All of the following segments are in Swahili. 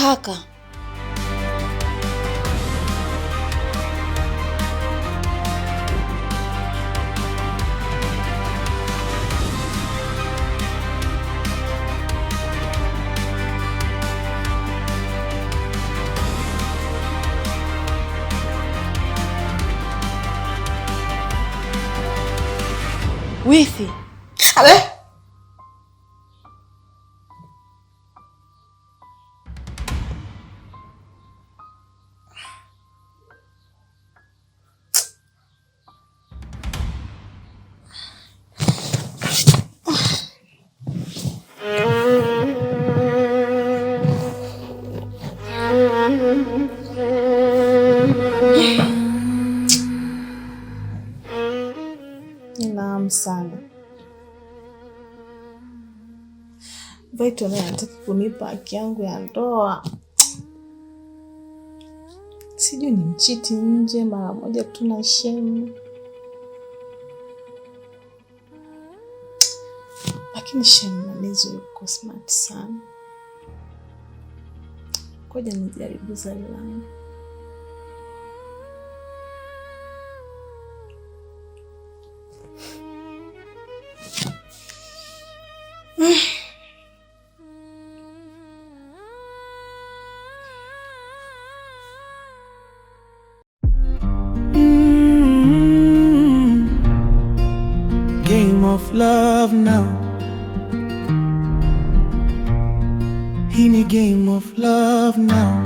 Kaka, wifi. Ale? Naam sana. Vaito naye anataka kunipa haki yangu ya ndoa. Sijui ni mchiti nje mara moja tuna shemu. Lakini shemu Manizo yuko smart sana. Ngoja nijaribu zali langu. Game of love now. In a game of love now.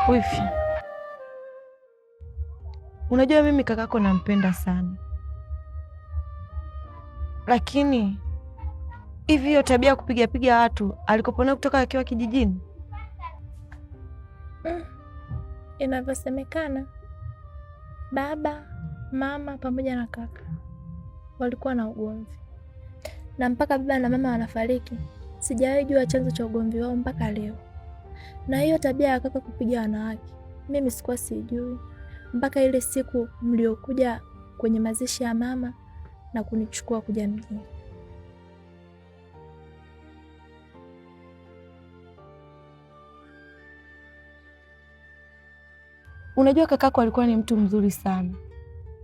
Wifi, unajua mimi kakako nampenda sana, lakini hivi hiyo tabia kupiga watu alikopona kutoka akiwa kijijini? Inavyosemekana baba, mama pamoja na kaka walikuwa na ugomvi, na mpaka baba na mama wanafariki sijawahi jua chanzo cha ugomvi wao mpaka leo. Na hiyo tabia ya kaka kupiga wanawake mimi sikuwa sijui mpaka ile siku mliokuja kwenye mazishi ya mama na kunichukua kuja mjini. Unajua kakako alikuwa ni mtu mzuri sana,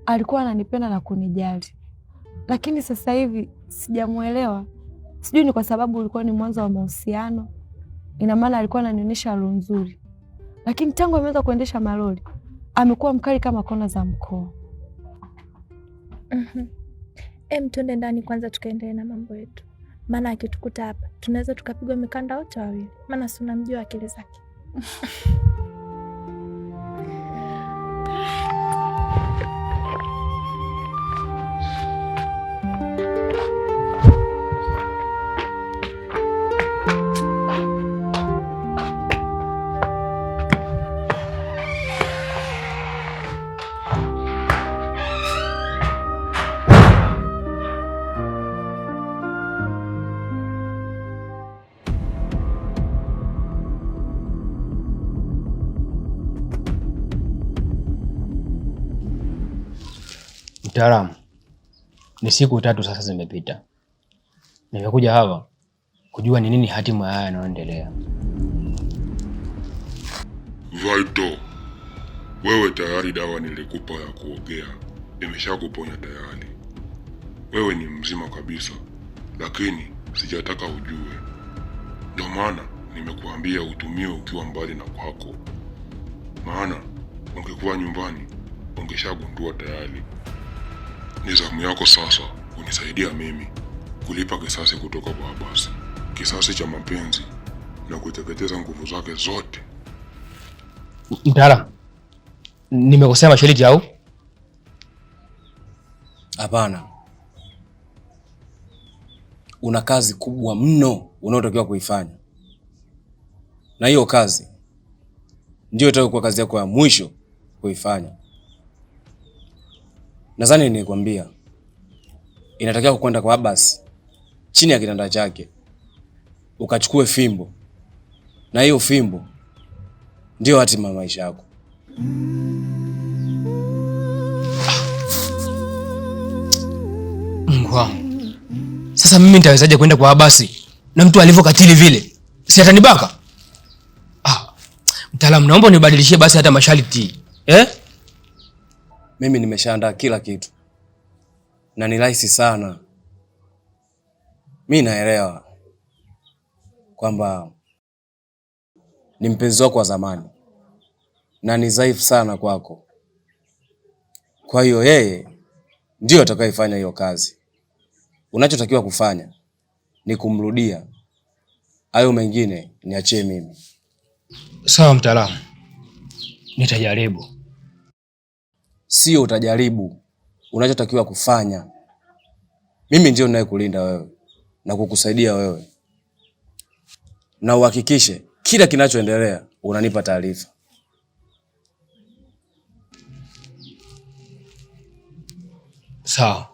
alikuwa ananipenda na kunijali, lakini sasa hivi sijamuelewa. Sijui ni kwa sababu ulikuwa ni mwanzo wa mahusiano, ina maana alikuwa ananionyesha roho nzuri, lakini tangu ameanza kuendesha malori amekuwa mkali kama kona za mkoa. Twende ndani kwanza tukaendelee na mambo yetu, maana akitukuta hapa tunaweza tukapigwa mikanda wote wawili, maana si unamjua akili zake. Mtaalamu, ni siku 3 sasa zimepita. Nimekuja hapa kujua ni nini hatima haya yanayoendelea. Vaito, wewe tayari dawa nilikupa ya kuogea imeshakuponya tayari. Wewe ni mzima kabisa, lakini sijataka ujue. Ndio maana nimekuambia utumie ukiwa mbali na kwako. Maana ungekuwa nyumbani ungeshagundua tayari. Ni zamu yako sasa kunisaidia mimi kulipa kisasi kutoka kwa Abasi, kisasi cha mapenzi na kuteketeza nguvu zake zote. Mtaalamu, nimekosea masharti au? Hapana. Una kazi kubwa mno unaotakiwa kuifanya. na hiyo kazi ndio itakuwa kazi yako ya mwisho kuifanya. Nadhani nilikwambia inatakiwa kwenda kwa Abbas chini ya kitanda chake ukachukue fimbo, na hiyo fimbo ndio hatima ya maisha yako. Mungu wangu. Sasa mimi nitawezaje kwenda kwa Abbas na mtu alivyokatili vile? Si atanibaka? Mtaalamu, naomba unibadilishie basi hata masharti. Mimi nimeshaandaa kila kitu. Na ni rahisi sana. Mimi naelewa kwamba ni mpenzi wako wa zamani na ni dhaifu sana kwako. Kwa hiyo yeye ndio atakayefanya hiyo kazi. Unachotakiwa kufanya ni kumrudia. Hayo mengine niachie mimi. Sawa mtaalamu. Nitajaribu. Sio utajaribu. Unachotakiwa kufanya. Mimi ndio ninayekulinda wewe na kukusaidia wewe. Na uhakikishe kila kinachoendelea unanipa taarifa. Sawa.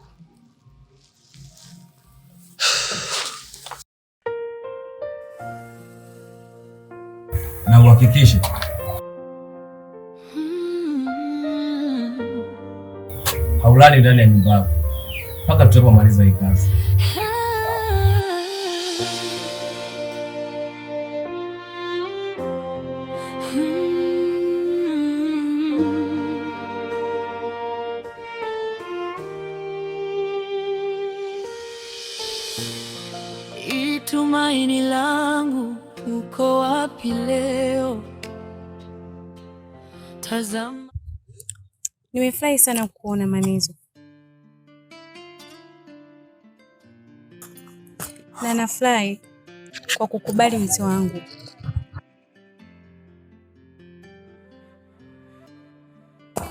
Na uhakikishe haulali ndani ya nyumba yako mpaka tutakapomaliza hii kazi. Tumaini langu, uko wapi leo? Tazama. Nimefurahi sana kuona Manizo. Na nafurahi kwa kukubali wito wangu.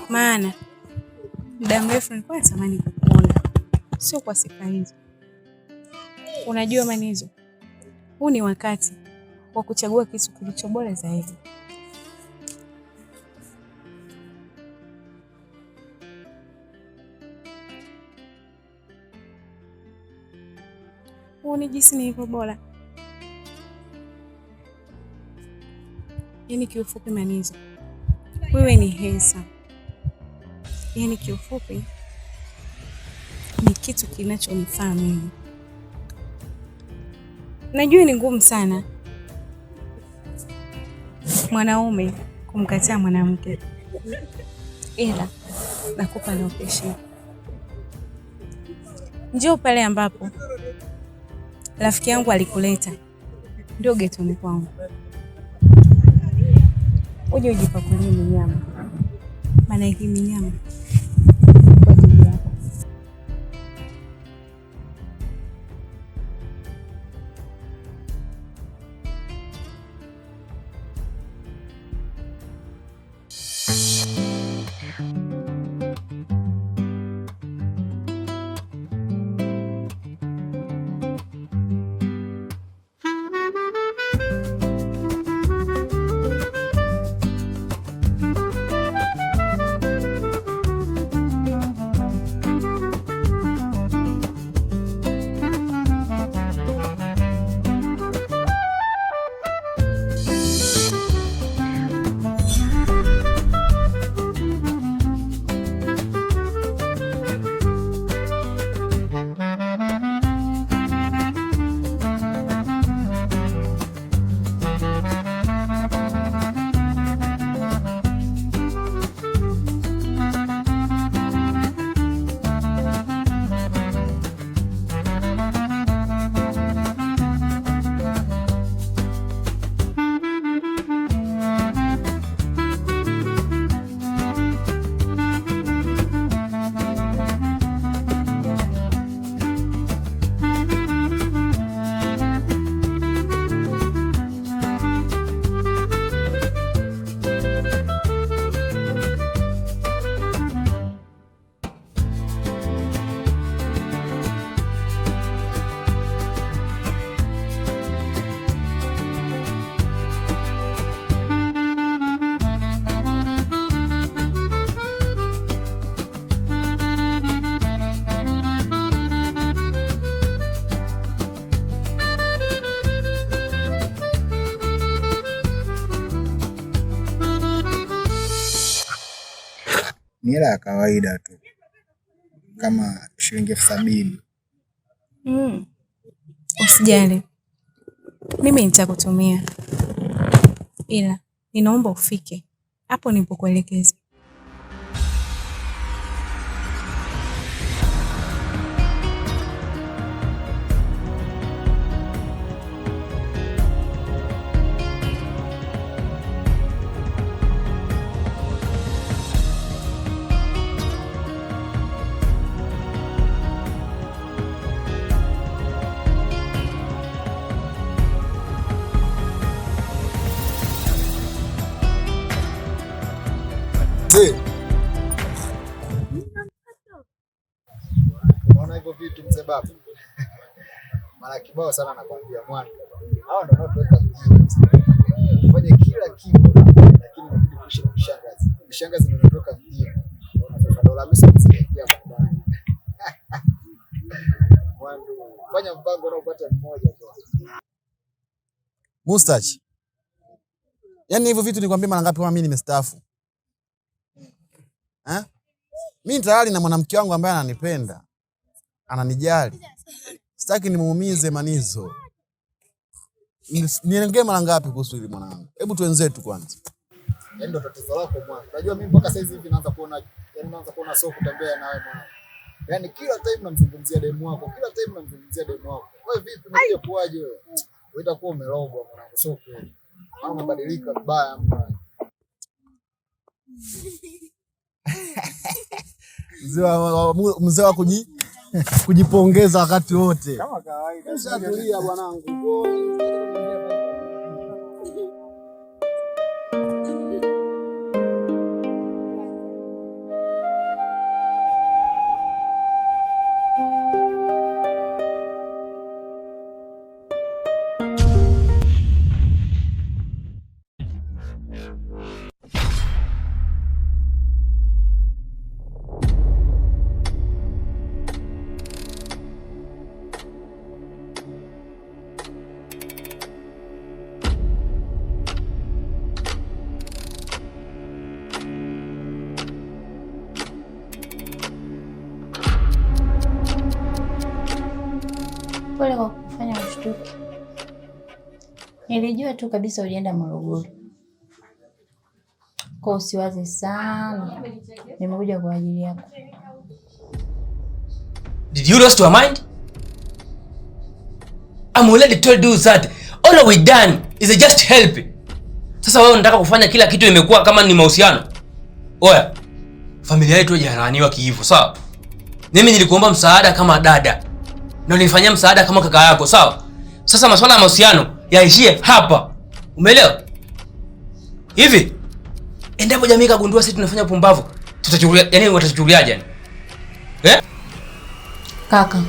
Maana muda mrefu nilikuwa natamani kukuona. Sio kwa sifa hizo. Unajua Manizo, huu ni wakati wa kuchagua kitu kilicho bora zaidi. Huu ni jinsi nilivyo bora. Yaani kiufupi Manizo, wewe ni handsome. Yaani kiufupi ni kitu kinachonifaa mimi. Najua ni ngumu sana mwanaume kumkataa mwanamke, ila nakupa na upeshi. Njoo pale ambapo rafiki yangu alikuleta, ndio getoni kwangu. Uje ujipakulie nyama, maana hii nyama kwa ajili yako. Ni hela ya kawaida tu. Kama shilingi 70,000. Usijali. Mimi nitakutumia. Ila ninaomba ufike hapo nilipokuelekeza. Unaona hivyo vitu mzee baba? Mara kibao sana nakwambia mwana. Hao ndio watu fanye kila kitu lakini inabidi kuishi na mshangazi. Mshangazi ndio anatoka mjini. Unaona dola mimi sikusikia baadaye. Mwanzo fanya mpango unaopata mmoja tu. Mustachi. Yaani hivyo vitu nikwambia mara ngapi kama mimi nimestaafu? Mimi tayari na mwanamke wangu ambaye ananipenda. Ananijali. Sitaki nimuumize Manizo. Niongee mara ngapi kuhusu hili mwanangu? Hebu tuenzetu kwanza. Yaani ndo tatizo lako mwana. Unajua mimi mpaka sasa hivi naanza kuona sio kutembea na wewe mwana. Yaani kila time namzungumzia demu wako, kila time namzungumzia demu wako. Wewe vipi unakuja kuaje wewe? Wewe utakuwa umerogwa mwanangu, sio kweli. Au umebadilika vibaya mwana. Mzee wa kujipongeza wakati wote. Kama kawaida. Tulia bwanangu. Pole kwa kufanya ushtuke. Nilijua tu kabisa ulienda Morogoro. Kwa usiwaze sana. Nimekuja kwa ajili yako. Did you lose your mind? I'm already told you that all we done is just help. Sasa wewe unataka kufanya kila kitu imekuwa kama ni mahusiano. Oya. Familia yetu haijaraniwa kiivo, sawa? Mimi nilikuomba msaada kama dada. Na nilifanyia msaada kama kaka yako, sawa? Sasa masuala ya mahusiano yaishie hapa. Umeelewa? Hivi endapo jamii kagundua sisi tunafanya pumbavu, tutachukulia, yani watachukuliaje yani? Kaka.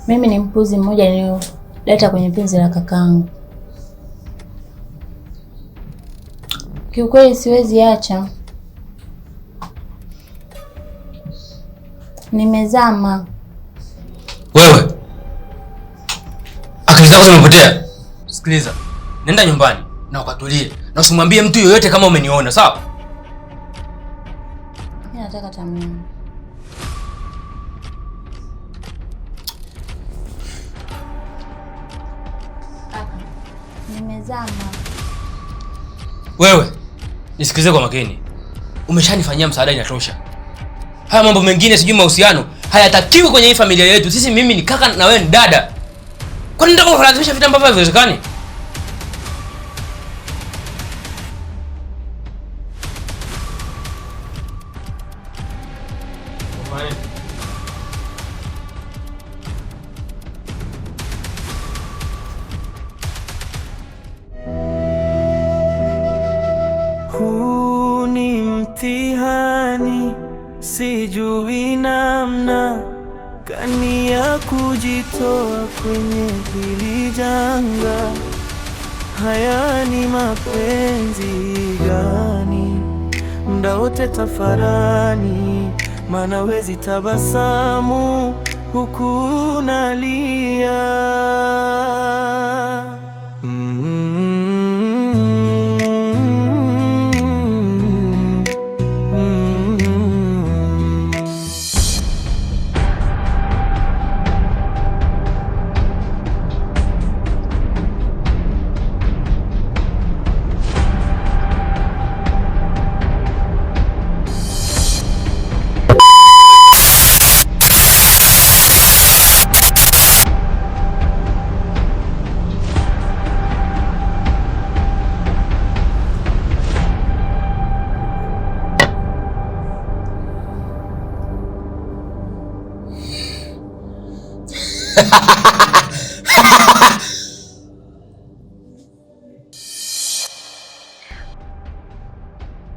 Mimi ni mpuzi mmoja niliyodata kwenye penzi la kakaangu. Kiukweli siwezi acha. Nimezama. Wewe. Akili zako zimepotea. Sikiliza. Nenda nyumbani na ukatulie. Na usimwambie mtu yoyote kama umeniona, sawa? Mimi nataka Tamia. Nimezama. Wewe, nisikilize kwa makini. Umeshanifanyia msaada inatosha. Haya mambo mengine sijui mahusiano hayatakiwi kwenye hii familia yetu. Sisi mimi ni kaka na wewe ni dada. Kwa nini unataka kulazimisha vitu ambavyo haviwezekani? Huu ni mtihani, sijui namna gani ya kujitoa kwenye hili janga. Haya ni mapenzi gani? Muda wote tafarani, maana wezi tabasamu huku unalia.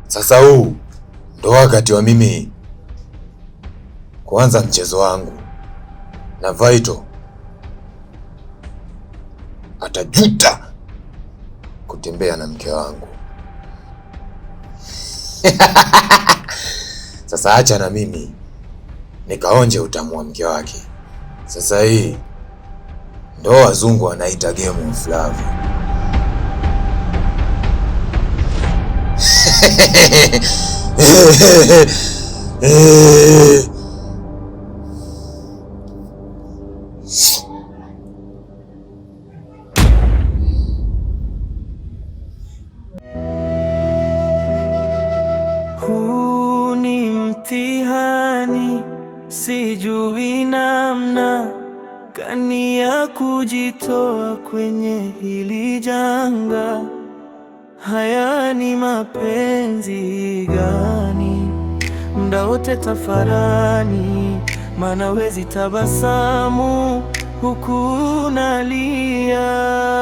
Sasa huu ndo wakati wa mimi kuanza mchezo wangu, na Vital atajuta kutembea na mke wangu. Sasa acha na mimi nikaonje utamu wa mke wake. Sasa hii ndo wazungu wanaita game of love. Huu ni mtihani, sijui namna gani ya kujitoa kwenye hili janga. Haya ni mapenzi gani? Mda wote tafarani, maana wezi tabasamu huku nalia.